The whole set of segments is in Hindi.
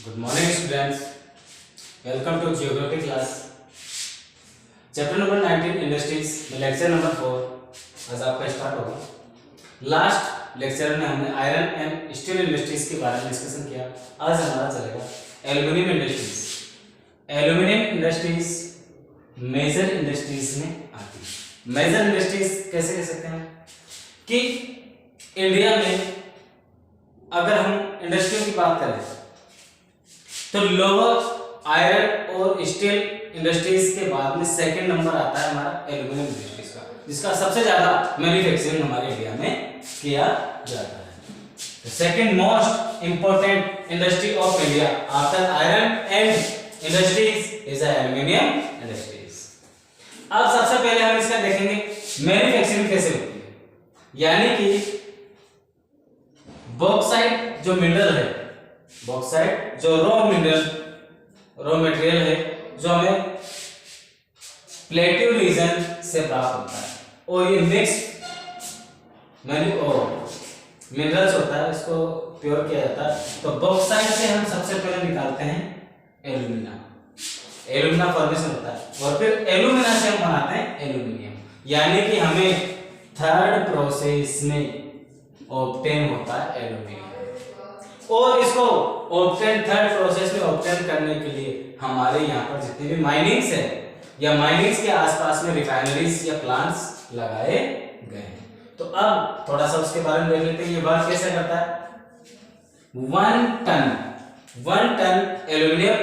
Good morning students. Welcome to geography class. Chapter number 19 industries में लेक्चर नंबर 4 आज आपका स्टार्ट होगा। लास्ट लेक्चर में हमने आयरन एंड स्टील इंडस्ट्रीज के बारे में डिस्कशन किया। आज हमारा चलेगा aluminium industries. Aluminium industries major industries में आती है। मेजर इंडस्ट्रीज कैसे कह सकते हैं कि इंडिया में अगर हम इंडस्ट्रियों की बात करें तो लोअर आयरन और स्टील इंडस्ट्रीज के बाद में सेकंड नंबर आता है हमारा एल्युमिनियम इंडस्ट्रीज का, जिसका सबसे ज्यादा मैन्युफैक्चरिंग हमारे इंडिया में किया जाता है। Second most important industry of India after iron and industries is aluminium industries. अब सबसे पहले हम इसका देखेंगे मैन्युफैक्चरिंग कैसे होती है, यानी कि बॉक्साइट जो मिनरल है, बॉक्साइट जो रॉ मटेरियल है जो हमें प्लेट्यू रीजन से प्राप्त होता है और ये मिक्स मिनरल्स होता है, इसको प्योर किया जाता है। तो बॉक्साइट से हम सबसे पहले निकालते हैं एल्यूमिना, एल्यूमिना फॉर्मेशन होता है और फिर एल्यूमिना से हम बनाते हैं एल्यूमिनियम, यानी कि हमें थर्ड प्रोसेस में ऑब्टेन होता है एल्यूमिनियम। और इसको ऑब्टेन थर्ड प्रोसेस में ऑब्टेन करने के लिए हमारे यहाँ पर जितने भी माइनिंग्स है या माइनिंग्स के आसपास में रिफाइनरीज या प्लांट्स लगाए गए हैं। तो अब थोड़ा सा उसके बारे में देख लेते हैं। ये बात कैसे करता है, 1 टन एल्यूमिनियम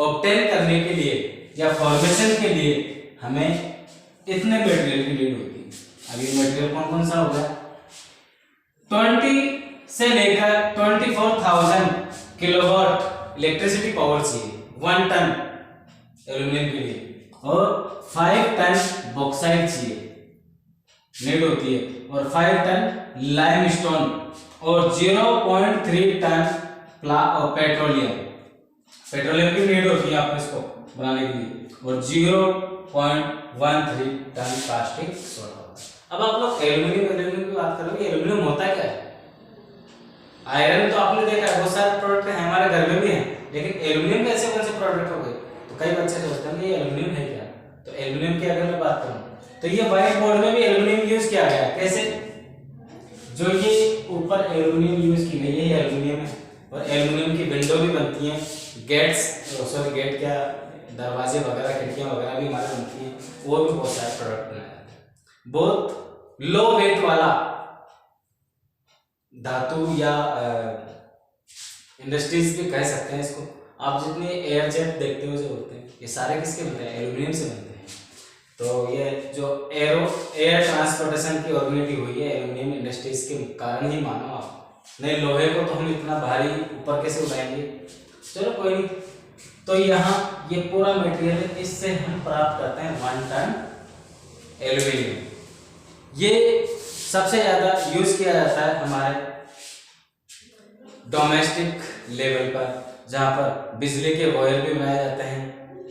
ऑब्टेन करने के लिए या फॉर्मेशन के लिए हमें इतने मटेरियल की नीड होती है। अब ये मटेरियल कौन कौन सा होगा, 20 से लेकर 24,000 किलोवाट इलेक्ट्रिसिटी पावर चाहिए 1 टन एल्यूमिनियम के लिए, और 5 टन बॉक्साइट चाहिए नीड होती है, और 5 टन लाइमस्टोन और 0.3 टन पेट्रोलियम की नीड होती है आपको इसको बनाने के लिए, और 0.13 टन प्लास्टिक सोडा। अब आप लोग एल्यूमिनियम की बात करोगे, एल्यूमिनियम होता क्या है? आयरन तो आपने देखा है, बहुत सारे प्रोडक्ट हैं हमारे घर में भी हैं, लेकिन एल्यूमिनियम कैसे कौन से प्रोडक्ट हो गए? तो कई बच्चे सोचते हैं ये एल्यूमिनियम है क्या? तो एल्यूमिनियम की अगर मैं बात करूं तो ये व्हाइट बोर्ड में भी एल्यूमिनियम यूज किया गया है। कैसे? जो ये ऊपर एल्यूमिनियम यूज की गई है ये एल्यूमिनियम है, और एल्यूमिनियम की विंडो भी बनती हैं, गेट क्या दरवाजे वगैरह खिड़कियां वगैरह भी हमारे बनती हैं, वो भी बहुत सारे प्रोडक्ट बनाए जाते हैं। बहुत लो वेट वाला धातु या इंडस्ट्रीज भी कह सकते हैं इसको। आप जितने एयर जेट देखते हो जो होते हैं ये सारे किसके बनते हैं? एल्यूमिनियम से बनते हैं। तो ये जो एयर ट्रांसपोर्टेशन की ऑर्गेनिटी हुई है एल्यूमिनियम इंडस्ट्रीज के कारण ही मानो आप, नहीं लोहे को तो हम इतना भारी ऊपर कैसे उठाएंगे। चलो कोई नहीं। तो यहाँ ये पूरा मटेरियल इससे हम प्राप्त करते हैं 1 टन एल्यूमिनियम। ये सबसे ज्यादा यूज किया जाता है हमारे डोमेस्टिक लेवल पर, जहां पर बिजली के वायर भी बनाए जाते हैं,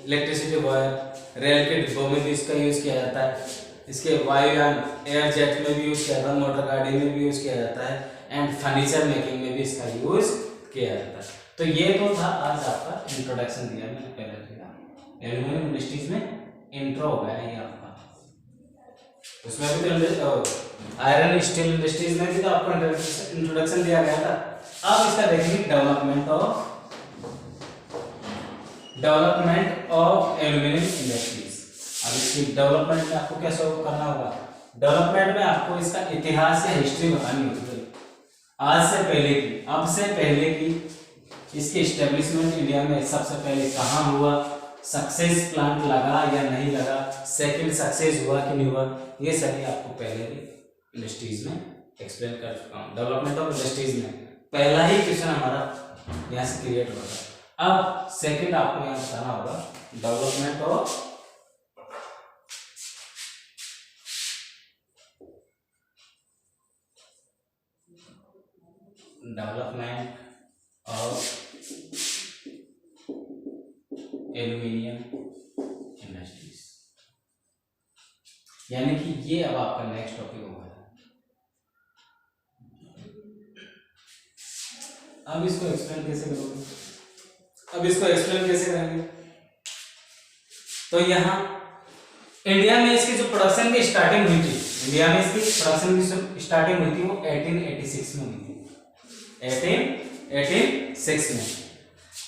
इलेक्ट्रिसिटी वायर, रेल के डिब्बों में भी इसका यूज किया जाता है, इसके वायुयान एयर जेट में भी यूज किया जाता है, मोटर गाड़ी में भी यूज किया जाता है, एंड फर्नीचर मेकिंग में भी इसका यूज किया जाता है। तो ये तो था आज आपका इंट्रोडक्शन दिया मैंने पहले दिया एल्यूमिनियम इंडस्ट्रीज में इंट्रो हो गया ये आपका। उसमें भी तो आयरन स्टील इंडस्ट्रीज में भी तो आपको इंट्रोडक्शन दिया गया था। अब इसका देखेंगे डेवलपमेंट ऑफ एल्यूमिनियम इंडस्ट्रीज। अब इसकी डेवलपमेंट में आपको क्या करना होगा, डेवलपमेंट में आपको इसका इतिहास या हिस्ट्री बतानी होगी, आज से पहले की, अब से पहले की, इसकी एस्टेब्लिशमेंट इंडिया में सबसे पहले कहाँ हुआ, सक्सेस प्लांट लगा या नहीं लगा, सेकंड सक्सेस हुआ कि नहीं हुआ, ये सभी आपको पहले भी इंडस्ट्रीज में एक्सप्लेन कर चुका हूँ। डेवलपमेंट ऑफ इंडस्ट्रीज में पहला ही क्वेश्चन हमारा यहाँ से क्रिएट होगा। अब सेकंड आपको यहाँ बताना होगा डेवलपमेंट ऑफ एल्यूमिनियम इंडस्ट्रीज, यानी कि ये अब आपका नेक्स्ट टॉपिक होगा। अब इसको एक्सप्लेन कैसे करोगे? अब इसको एक्सप्लेन कैसे करेंगे? तो यहाँ इंडिया में इसकी जो प्रोडक्शन की स्टार्टिंग हुई थी, इंडिया में इसकी प्रोडक्शन की स्टार्टिंग हुई थी वो 1886 में हुई थी, 1886 में।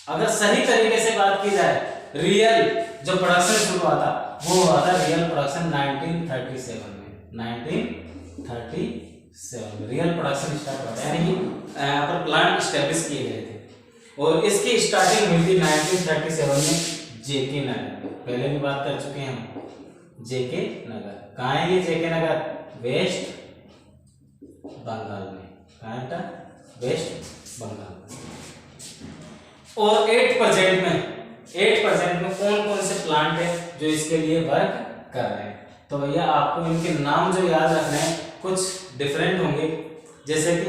अगर सही तरीके से बात की जाए, रियल जो प्रोडक्शन शुरू हुआ था वो हुआ था रियल प्रोडक्शन 1937 में, 1937 रियल प्रोडक्शन स्टार्ट हुआ था, यानी कि यहाँ पर प्लांट स्टैब्लिश किए गए थे। और इसकी स्टार्टिंग हुई थी 1937 में जेके नगर में। पहले भी बात कर चुके हैं हम, जेके नगर। कहाँ है ये जेके नगर? वेस्ट बंगाल में। कहाँ है? वेस्ट बंगाल में। और 8% में कौन कौन से प्लांट है जो इसके लिए वर्क कर रहे हैं? तो भैया आपको इनके नाम जो याद रखने हैं कुछ डिफरेंट होंगे, जैसे कि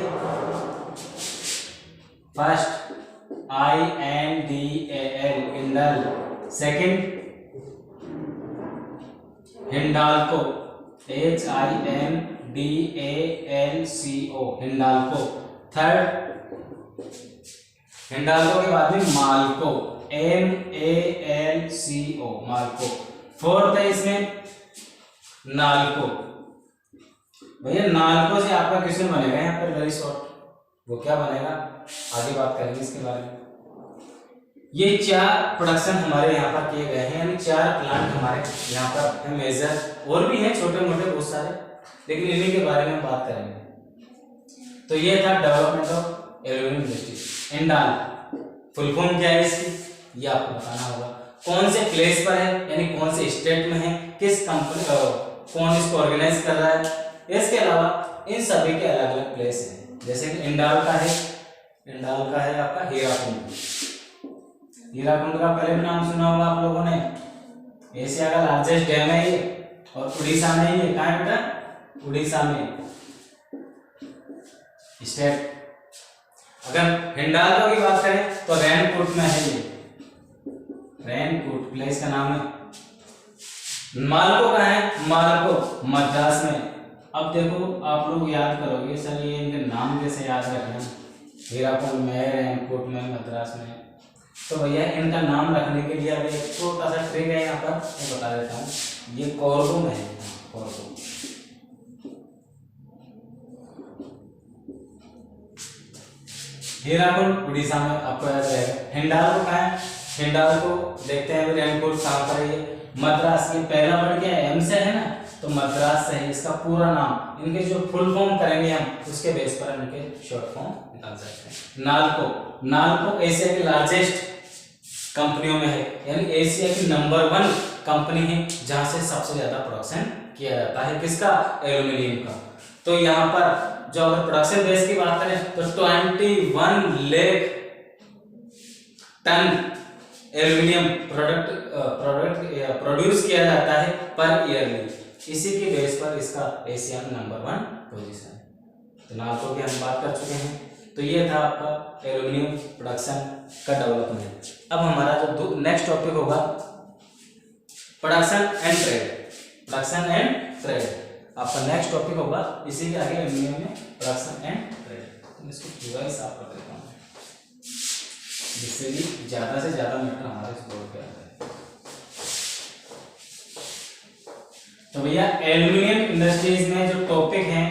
first INDAL Indal, second Hindalco HINDALCO Hindalco, third Hindalco के बाद में माल्को MALCO माल्को, फोर्थ है इसमें नाल्को। भैया नाल्को से आपका क्वेश्चन बनेगा यहाँ पर वेरी शॉर्ट, वो क्या बनेगा आगे बात करेंगे इसके बारे में। ये 4 प्रोडक्शन हमारे यहाँ पर किए गए हैं, यानी 4 प्लांट हमारे यहाँ पर है मेजर, और भी हैं छोटे मोटे बहुत सारे, लेकिन इन्हीं के बारे में हम बात करेंगे। तो ये था development of aluminium industry. Indal full form क्या है इसकी, ये आपको बताना होगा। कौन से प्लेस पर है, यानी कौन से स्टेट में है, किस कंपनी कौन इसको ऑर्गेनाइज कर रहा है। इसके अलावा इन सभी के अलग अलग प्लेस हैं, जैसे कि इंडाल का है आपका हीराकुंड। हीराकुंड का पहले भी नाम सुना होगा आप लोगों ने, एशिया का लार्जेस्ट डैम है ये, और उड़ीसा में ही है। कहाँ है बेटा? उड़ीसा में स्टेट। अगर हिंडाल्को की बात करें तो रैनकोट में है ये, रैनकोट प्लेस का नाम है। माल्को कहाँ है? माल्को मद्रास में। अब देखो आप लोग याद करोगे सर ये इनके नाम कैसे याद रखना, हीराकुंड में, रैनकोट में, मद्रास में। तो भैया इनका नाम रखने के लिए अब एक छोटा सा ट्रिक है यहाँ पर, मैं बता देता हूँ। ये कोरबो में है, कोरबो। हीराकुंड उड़ीसा में आपको याद रहेगा। हिंडाल्को कहाँ है? हिंडाल्को देखते हैं रैनकोट कहाँ पर है? मद्रास। ये पहला वर्ड क्या है? एम से है ना, तो मद्रास से है। इसका पूरा नाम, इनके जो फुल फॉर्म करेंगे हम उसके बेस पर इनके शॉर्ट फॉर्म निकाल सकते हैं। नाल्को एशिया की लार्जेस्ट कंपनियों में है, यानी एशिया की नंबर 1 कंपनी है जहां से सबसे ज्यादा प्रोडक्शन किया जाता है। किसका? एल्यूमिनियम का। तो यहाँ पर जो अगर प्रोडक्शन बेस की बात करें तो 21 लाख टन एल्यूमिनियम प्रोड्यूस किया जाता है पर ईयरली। इसी के बेस पर इसका एशिया में नंबर 1 पोजीशन है। तो नाल्को की हम बात कर चुके हैं। तो ये था आपका एल्यूमिनियम प्रोडक्शन का डेवलपमेंट। अब हमारा जो नेक्स्ट टॉपिक होगा production and trade. Production and trade आपका नेक्स्ट टॉपिक होगा। इसी के आगे एल्यूमिनियम में प्रोडक्शन एंड ट्रेड। तो इसको पूरा ही साफ कर देता हूँ जिससे कि ज्यादा से ज्यादा मैटर हमारे इस बोर्ड पे आता है। तो भैया एल्यूमिनियम इंडस्ट्रीज में जो टॉपिक हैं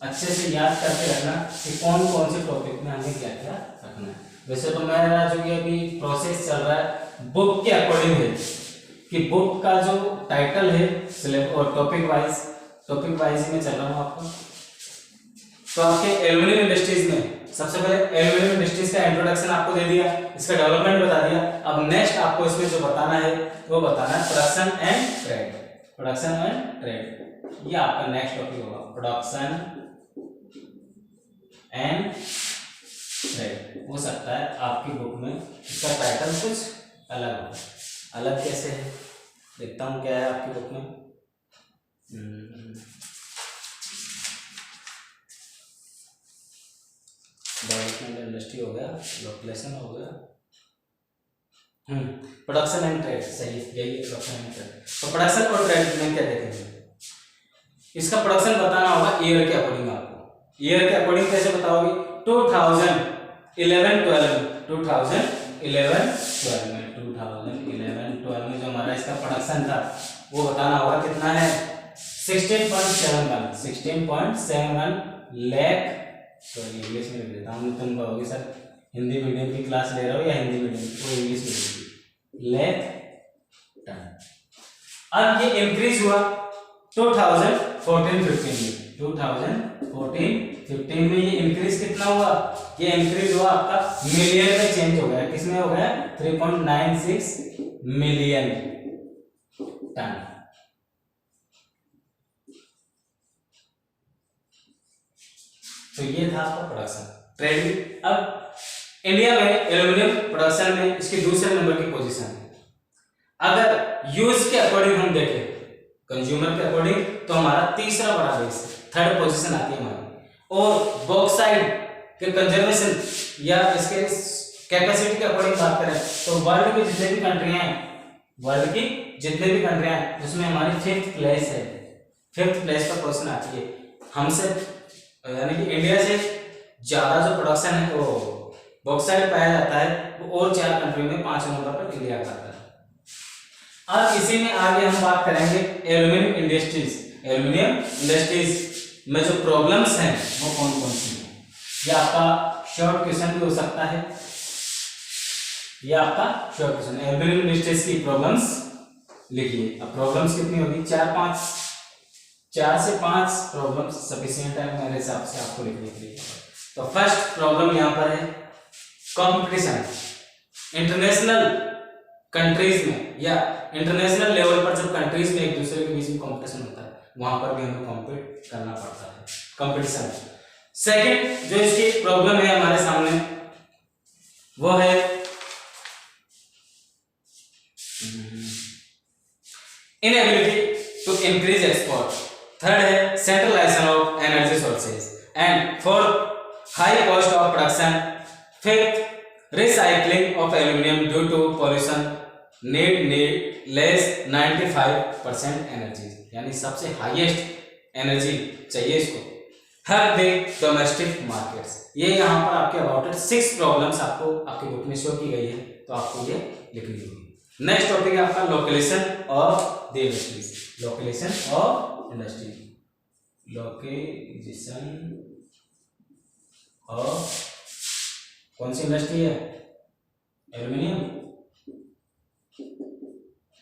अच्छे से याद करके रखना कि कौन कौन से टॉपिक में हमें क्या क्या रखना है। वैसे तो मेरा जो कि अभी प्रोसेस चल रहा है बुक के अकॉर्डिंग है कि बुक का जो टाइटल है और टॉपिक वाइज में चल रहा हूँ आपको। तो आपके एल्यूमिनियम इंडस्ट्रीज में सबसे पहले एल्यूमिनियम इंडस्ट्रीज का इंट्रोडक्शन आपको दे दिया, इसका डेवलपमेंट बता दिया। अब नेक्स्ट आपको इसमें जो बताना है वो बताना है production and trade. Production and trade ये आपका नेक्स्ट टॉपिक होगा, प्रोडक्शन एंड ट्रेड। हो सकता है आपकी बुक में इसका टाइटल कुछ अलग हो। अलग कैसे है देखता हूँ क्या है आपकी बुक में। डेवलपमेंट इंडस्ट्री हो गया, लोकलेशन हो गया, प्रोडक्शन एंड ट्रेड सही है, यही प्रोडक्शन एंड ट्रेड। तो प्रोडक्शन और ट्रेड में क्या देखेंगे, इसका प्रोडक्शन बताना होगा ईयर के अकॉर्डिंग। आपको ईयर के अकॉर्डिंग कैसे बताओगे? 2011-12 2011-12 में 2011-12 में जो हमारा इसका प्रोडक्शन था वो बताना होगा कितना है 16.71 लाख। तो इंग्लिश में लिख देता हूँ, तुम कहोगे सर हिंदी मीडियम की क्लास ले रहे हो या हिंदी मीडियम की, तो इंग्लिश में लाख टन। अब ये इंक्रीज हुआ 2014-15 में। 2014-15 में ये इंक्रीज कितना हुआ, ये इंक्रीज हुआ आपका मिलियन में चेंज हो गया, किसमें हो गया 3.96 मिलियन टन। तो ये था आपका प्रोडक्शन ट्रेड। अब इंडिया में एल्यूमिनियम प्रोडक्शन में इसके दूसरे नंबर की पोजीशन है। अगर यूज के अकॉर्डिंग हम देखें, कंज्यूमर के अकॉर्डिंग, तो हमारा तीसरा बड़ा देश है, थर्ड पोजीशन आती है हमारी। और बॉक्साइट के कंजर्वेशन या इसके कैपेसिटी के अकॉर्डिंग बात करें तो वर्ल्ड की जितने भी कंट्रियां हैं, वर्ल्ड की जितने भी कंट्रियां हैं उसमें हमारी 5th प्लेस है। 5th प्लेस पर क्वेश्चन आती है हमसे, यानी कि इंडिया से ज्यादा जो प्रोडक्शन है वो बॉक्साइट पाया जाता है, वो और 4 कंट्री में 5 नंबर पर इंडिया का आता है। अब इसी में आगे हम बात करेंगे एल्यूमिनियम इंडस्ट्रीज। एल्यूमिनियम इंडस्ट्रीज में जो प्रॉब्लम्स हैं वो कौन कौन सी हैं, ये आपका शॉर्ट क्वेश्चन भी हो सकता है, ये आपका शॉर्ट क्वेश्चन। एल्यूमिनियम इंडस्ट्रीज की प्रॉब्लम्स लिखिए। अब प्रॉब्लम्स कितनी होगी, 4 से 5 प्रॉब्लम्स सफिशिएंट है मेरे हिसाब से आपको लिखने के लिए। तो फर्स्ट प्रॉब्लम यहाँ पर है कंपटीशन। इंटरनेशनल कंट्रीज में या इंटरनेशनल लेवल पर जब कंट्रीज में एक दूसरे के बीच में कंपटीशन होता है वहां पर भी हमें कॉम्पीट करना पड़ता है, कंपटीशन। सेकंड जो इसकी प्रॉब्लम है हमारे सामने वो है inability to increase export. Third है centralisation of energy sources and fourth high cost of production. Fifth recycling of aluminium due to pollution need less 95% energy, यानी सबसे हाईएस्ट एनर्जी चाहिए इसको। हर द डोमेस्टिक मार्केट्स। ये यहाँ पर आपके अबाउट 6 प्रॉब्लम्स आपको आपकी बुक में शो की गई है, तो आपको ये लिखनी होगी। नेक्स्ट टॉपिक है आपका location of the industries. Location of industry, location of कौन सी इंडस्ट्री है, एल्यूमिनियम।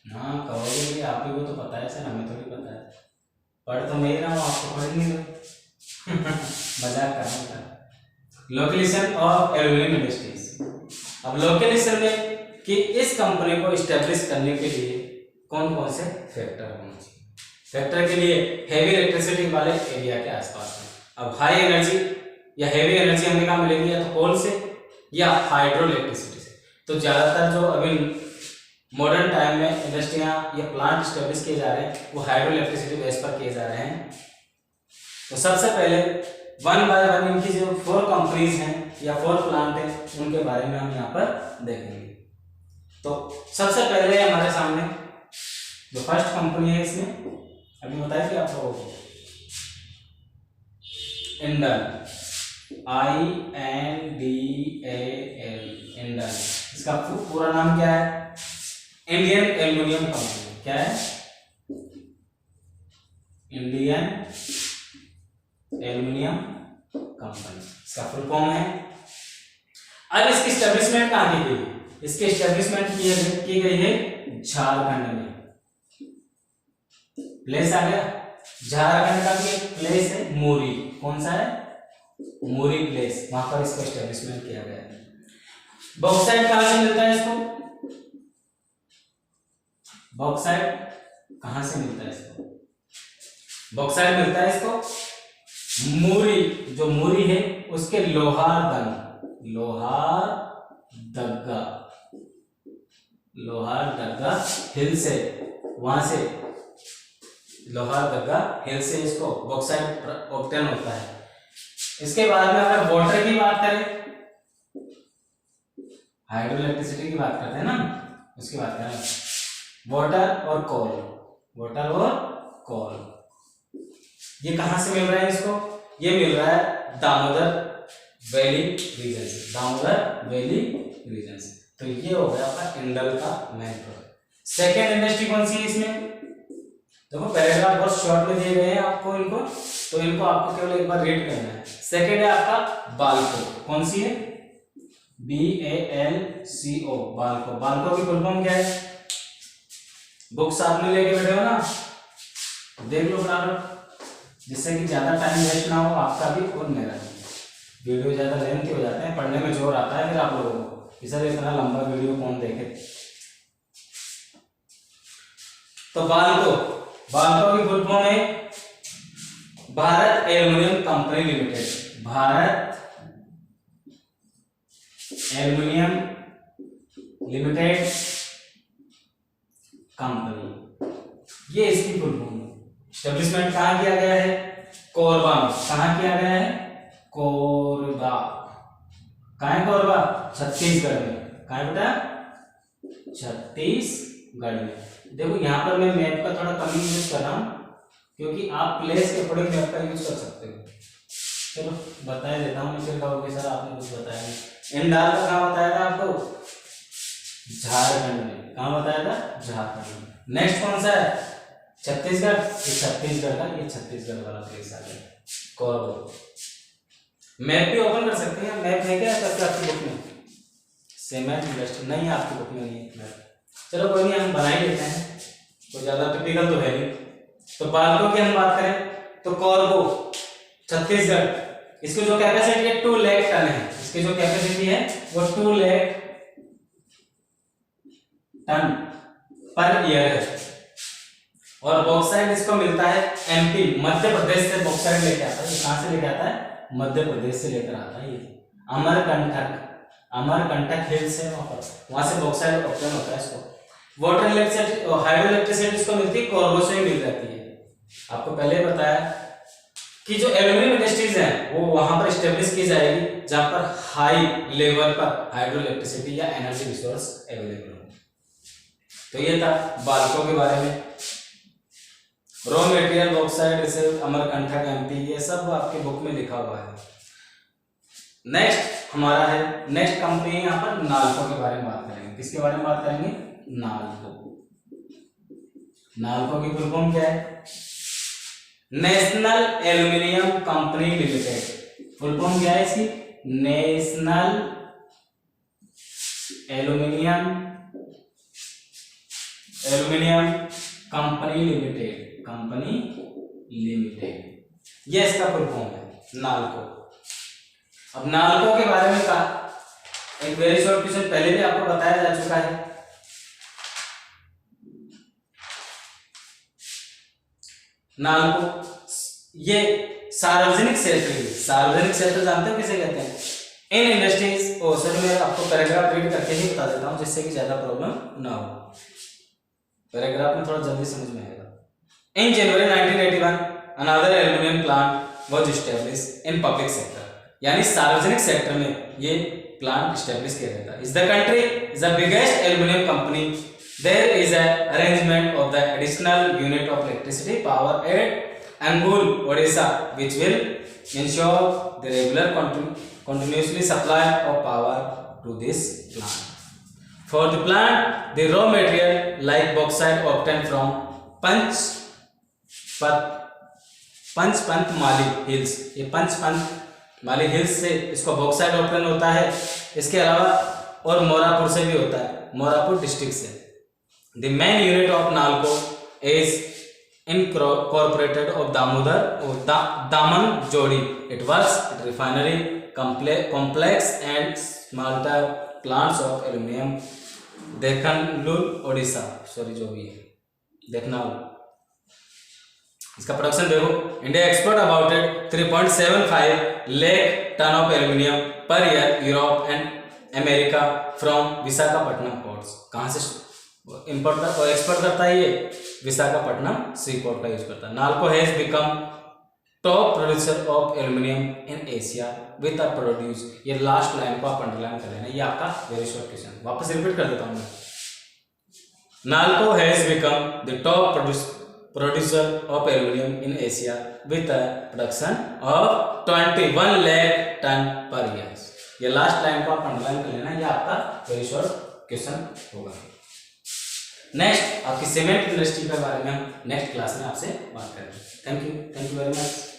हाँ कहोगे कि आप ही को तो पता है सर, हमें थोड़ी पता है, पढ़ तो मैं ही रहा हूँ, आपको पढ़ नहीं रहा। मजाक कर रहा हूँ। Location of aluminium industries. अब लोकेशन में कि इस कंपनी को स्टैब्लिश करने के लिए कौन कौन से फैक्टर होने चाहिए। फैक्टर के लिए हेवी इलेक्ट्रिसिटी वाले एरिया के आसपास में। अब हाई एनर्जी या हेवी एनर्जी हमें कहाँ मिलेगी, या तो कोल से या हाइड्रो इलेक्ट्रिसिटी से। तो ज्यादातर जो अभी मॉडर्न टाइम में इंडस्ट्रियां या प्लांट स्टैब्लिश किए जा रहे हैं वो हाइड्रो इलेक्ट्रिसिटी बेस पर किए जा रहे हैं। तो सबसे पहले 1 बाय 1 इनकी जो 4 कंपनीज हैं या 4 प्लांट हैं उनके बारे में हम यहाँ पर देखेंगे। तो सबसे पहले हमारे सामने जो फर्स्ट कंपनी है, इसमें अभी बताया कि आपको इंडल, INDAL, इंडल। इसका पूरा नाम क्या है, इंडियन एल्यूमिनियम कंपनी। क्या है, इंडियन एल्यूमिनियम कंपनी, इसका फुल फॉर्म है। अब इसकी एस्टेब्लिशमेंट कहाँ की गई, इसकी एस्टेब्लिशमेंट की गई है झारखंड में। प्लेस आ गया, झारखंड का भी एक प्लेस है मोरी। कौन सा है, मोरी प्लेस, वहां पर इसका एस्टेब्लिशमेंट किया गया है। बॉक्साइट कहां से मिलता है इसको, बॉक्साइट कहां से मिलता है इसको, बॉक्साइट मिलता है इसको मूरी, जो मूरी है उसके लोहारदगा हिल से, वहां से लोहारदगा हिल से इसको बॉक्साइट ऑब्टेन होता है। इसके बाद में अगर वाटर की बात करें, हाइड्रो इलेक्ट्रिसिटी की बात करते हैं ना, उसकी बात करें वाटर और कोल, ये कहां से मिल रहा है इसको, ये मिल रहा है दामोदर वैली रीजन से, दामोदर वैली रीजन से। तो ये हो गया आपका इंडल का मेन प्रोडक्ट। सेकेंड इंडस्ट्री कौन सी है इसमें? देखो पैराग्राफ बहुत शॉर्ट में दिए गए हैं आपको इनको, तो इनको आपको केवल एक बार रीड करना है। सेकेंड है आपका बाल्को। कौन सी है? BALCO, बाल्को। बाल्को की फुल फॉर्म क्या है? बुक साथ में लेके बैठे हो ना, देख लो बराबर, जिससे कि ज्यादा टाइम वेस्ट ना हो आपका भी और मेरा भी। वीडियो ज्यादा लेंथी हो जाते हैं, पढ़ने में जोर आता है फिर आप लोगों को, इसलिए इतना लंबा वीडियो कौन देखे। तो बाल्को, बाल्को की फुल फॉर्म है Bharat aluminium company limited. Bharat aluminium limited company, ये इसकी फुल फॉर्म है। एस्टेब्लिशमेंट कहाँ किया गया है? कोरबा में। कहाँ किया गया है? कोरबा। कहाँ है कोरबा? छत्तीसगढ़ में। कहाँ है बेटा? छत्तीसगढ़ में। देखो यहाँ पर मैं मैप का थोड़ा कम यूज कर रहा हूँ, क्योंकि आप प्लेस के अकॉर्डिंग मैप का यूज कर सकते हो। चलो बता देता हूँ, फिर कहोगे सर आपने कुछ बताया नहीं। इंडाल का कहाँ बताया था आपको? झारखंड में। कहाँ बताया था? झारखंड में। नेक्स्ट कौन सा है? छत्तीसगढ़। ये छत्तीसगढ़ का, ये छत्तीसगढ़ वाला प्लेस आ गया कोरबा। मैप भी ओपन कर सकते हैं, मैप है क्या आपकी बुक में? सीमेंट इंडस्ट्री नहीं है आपकी बुक में, नहीं है मैप। चलो कोई नहीं, हम बना ही लेते हैं, कोई ज्यादा टिपिकल तो है नहीं। तो बाल्को की हम बात करें तो कोरबा छत्तीसगढ़, इसकी जो कैपेसिटी है 2 लाख टन है। इसकी जो कैपेसिटी है वो 2 लाख टन पर ईयर है। और बॉक्साइट इसको मिलता है MP मध्य प्रदेश से बॉक्साइट लेके आता है। कहां से लेके आता है? मध्य प्रदेश से लेकर आता है। ये अमरकंटक हिल्स है, वहां से बॉक्साइट ऑब्टेन होता है। इसको वाटर इलेक्ट्रिसिटी, हाइड्रो इलेक्ट्रिसिटी इसको मिलती है कोरबा से ही मिल जाती है। आपको पहले बताया कि जो एल्यूमिनियम इंडस्ट्रीज हैं वो वहां पर स्टेब्लिश की जाएगी जहां पर हाई लेवल पर हाइड्रो इलेक्ट्रिसिटी या एनर्जी रिसोर्स अवेलेबल हो। तो ये था बाल्को के बारे में। Raw material bauxite receive Amarkantak MP, ये सब आपके बुक में लिखा हुआ है। नेक्स्ट हमारा है, नेक्स्ट कंपनी यहाँ पर नाल्को के बारे में बात करेंगे। किसके बारे में बात करेंगे? नाल्को। नाल्को की फुल फॉर्म क्या है? National aluminium company limited. Full form क्या है इसकी? National aluminium company limited. Company limited, ये इसका फुल फॉर्म है नाल्को। अब नाल्को के बारे में कहा, एक वेरी शॉर्ट क्वेश्चन पहले भी आपको बताया जा चुका है। नाल्को ये सार्वजनिक क्षेत्र, सार्वजनिक क्षेत्र जानते हो किसे कहते हैं? इन इंडस्ट्रीज, सर मैं आपको पैराग्राफ रीड करके ही बता देता हूं जिससे कि ज्यादा प्रॉब्लम ना हो। पैराग्राफ में थोड़ा जल्दी समझ में आएगा। इन जनवरी 1981 another aluminium plant was established in public sector, यानी सार्वजनिक सेक्टर में ये प्लांट एस्टैब्लिश किया गया था। Is the country is the biggest aluminium company. There is a arrangement of the additional unit of electricity power at Angul, Odisha, which will ensure the regular continuously supply of power to this plant. For the plant, the raw material like bauxite obtained from Panchpatmali hills, ये पंचपंतमाली हिल्स से इसको बॉक्साइट ऑब्टेन होता है। इसके अलावा और मोरापुर से भी होता है, मोरापुर डिस्ट्रिक्ट से। The main unit of NALCO is incorporated of Daman-Jodi. It works at refinery, complex and smelter plants of aluminum, Dekhanul, Odisha, sorry जो भी है देखनाल। इसका प्रोडक्शन देखो, India export about 3.75 lakh ton of aluminium per year Europe and America from Visakhapatnam ports. कहाँ से इंपोर्ट और एक्सपोर्ट करता है? ये विशाखापट्टनम सी पोर्ट का यूज करता है। NALCO has become top producer of aluminium in Asia with a produce, ये लास्ट लाइन को आप अंडरलाइन कर लेना, ये आपका वेरी शॉर्ट क्वेश्चन। वापस रिपीट कर देता हूं मैं। NALCO has become the top producer of aluminium in Asia with a production of 21 lakh ton per year. ये लास्ट लाइन को आप अंडरलाइन कर लेना, ये आपका वेरी शॉर्ट क्वेश्चन होगा। नेक्स्ट आपकी 7th इंडस्ट्री के बारे में हम नेक्स्ट क्लास में आपसे बात करेंगे। Thank you very much.